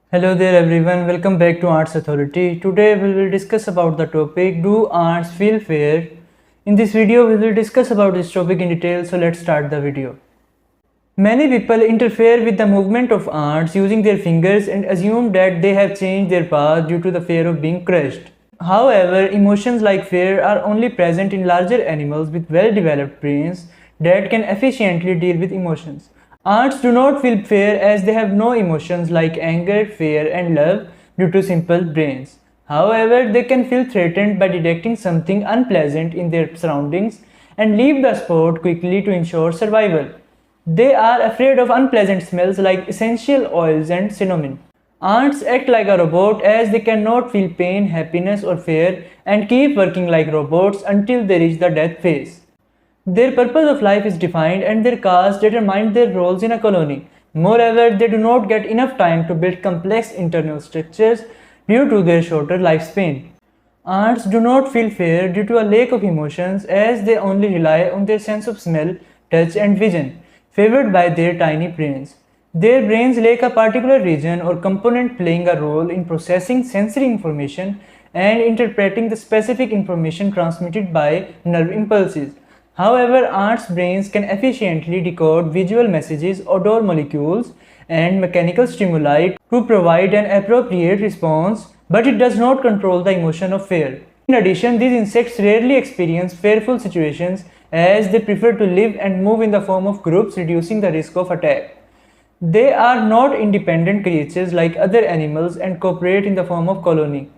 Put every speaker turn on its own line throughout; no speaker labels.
Hello there everyone, welcome back to Ants Authority. Today we will discuss about the topic, do ants feel fear? In this video we will discuss about this topic in detail, so let's start the video. Many people interfere with the movement of ants using their fingers and assume that they have changed their path due to the fear of being crushed. However, emotions like fear are only present in larger animals with well-developed brains that can efficiently deal with emotions. Ants do not feel fear as they have no emotions like anger, fear, and love due to simple brains. However, they can feel threatened by detecting something unpleasant in their surroundings and leave the spot quickly to ensure survival. They are afraid of unpleasant smells like essential oils and cinnamon. Ants act like a robot as they cannot feel pain, happiness, or fear and keep working like robots until they reach the death phase. Their purpose of life is defined and their caste determines their roles in a colony. Moreover, they do not get enough time to build complex internal structures due to their shorter lifespan. Ants do not feel fear due to a lack of emotions as they only rely on their sense of smell, touch, and vision, favored by their tiny brains. Their brains lack a particular region or component playing a role in processing sensory information and interpreting the specific information transmitted by nerve impulses. However, ants' brains can efficiently decode visual messages, odor molecules, and mechanical stimuli to provide an appropriate response, but it does not control the emotion of fear. In addition, these insects rarely experience fearful situations as they prefer to live and move in the form of groups, reducing the risk of attack. They are not independent creatures like other animals and cooperate in the form of colony.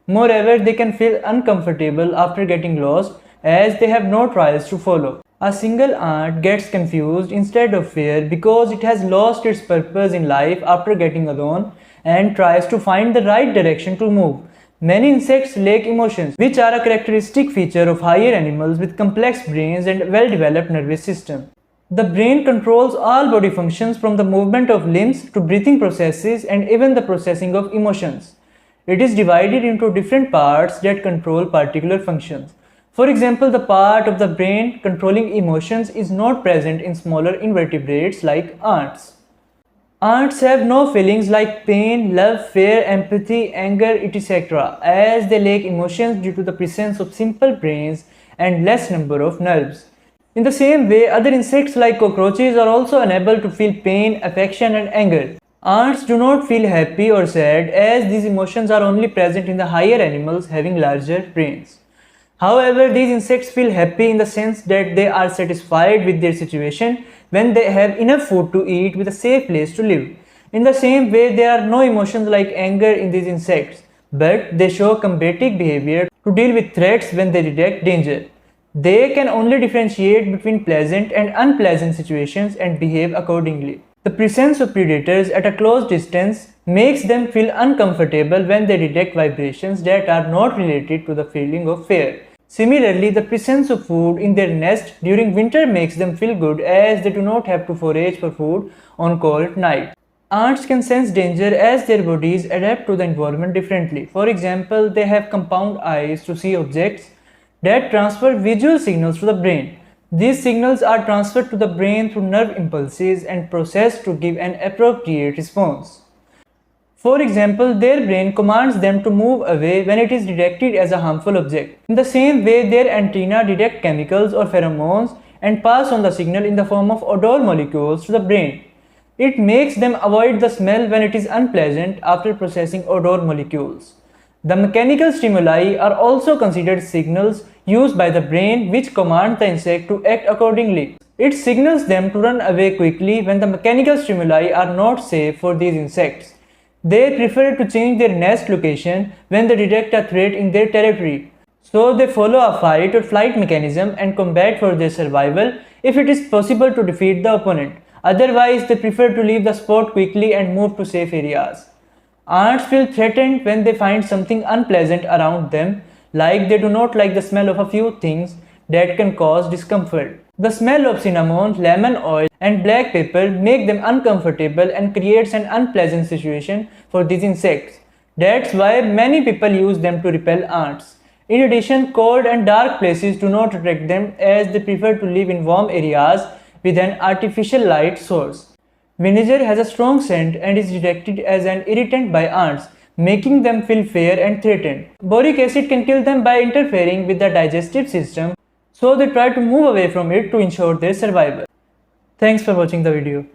Moreover, they can feel uncomfortable after getting lost as they have no trails to follow. A single ant gets confused instead of fear because it has lost its purpose in life after getting alone and tries to find the right direction to move. Many insects lack emotions, which are a characteristic feature of higher animals with complex brains and well-developed nervous system. The brain controls all body functions from the movement of limbs to breathing processes and even the processing of emotions. It is divided into different parts that control particular functions. For example, the part of the brain controlling emotions is not present in smaller invertebrates like ants. Ants have no feelings like pain, love, fear, empathy, anger, etc., as they lack emotions due to the presence of simple brains and less number of nerves. In the same way, other insects like cockroaches are also unable to feel pain, affection, and anger. Ants do not feel happy or sad as these emotions are only present in the higher animals having larger brains. However, these insects feel happy in the sense that they are satisfied with their situation when they have enough food to eat with a safe place to live. In the same way, there are no emotions like anger in these insects, but they show combative behavior to deal with threats when they detect danger. They can only differentiate between pleasant and unpleasant situations and behave accordingly. The presence of predators at a close distance makes them feel uncomfortable when they detect vibrations that are not related to the feeling of fear. Similarly, the presence of food in their nest during winter makes them feel good as they do not have to forage for food on cold nights. Ants can sense danger as their bodies adapt to the environment differently. For example, they have compound eyes to see objects that transfer visual signals to the brain. These signals are transferred to the brain through nerve impulses and processed to give an appropriate response. For example, their brain commands them to move away when it is detected as a harmful object. In the same way, their antennae detect chemicals or pheromones and pass on the signal in the form of odor molecules to the brain. It makes them avoid the smell when it is unpleasant after processing odor molecules. The mechanical stimuli are also considered signals used by the brain which command the insect to act accordingly. It signals them to run away quickly when the mechanical stimuli are not safe for these insects. They prefer to change their nest location when they detect a threat in their territory. So they follow a fight or flight mechanism and combat for their survival if it is possible to defeat the opponent. Otherwise, they prefer to leave the spot quickly and move to safe areas. Ants feel threatened when they find something unpleasant around them, like they do not like the smell of a few things that can cause discomfort. The smell of cinnamon, lemon oil, and black pepper make them uncomfortable and creates an unpleasant situation for these insects. That's why many people use them to repel ants. In addition, cold and dark places do not attract them as they prefer to live in warm areas with an artificial light source. Vinegar has a strong scent and is detected as an irritant by ants, making them feel fear and threatened. Boric acid can kill them by interfering with the digestive system, so they try to move away from it to ensure their survival. Thanks for watching the video.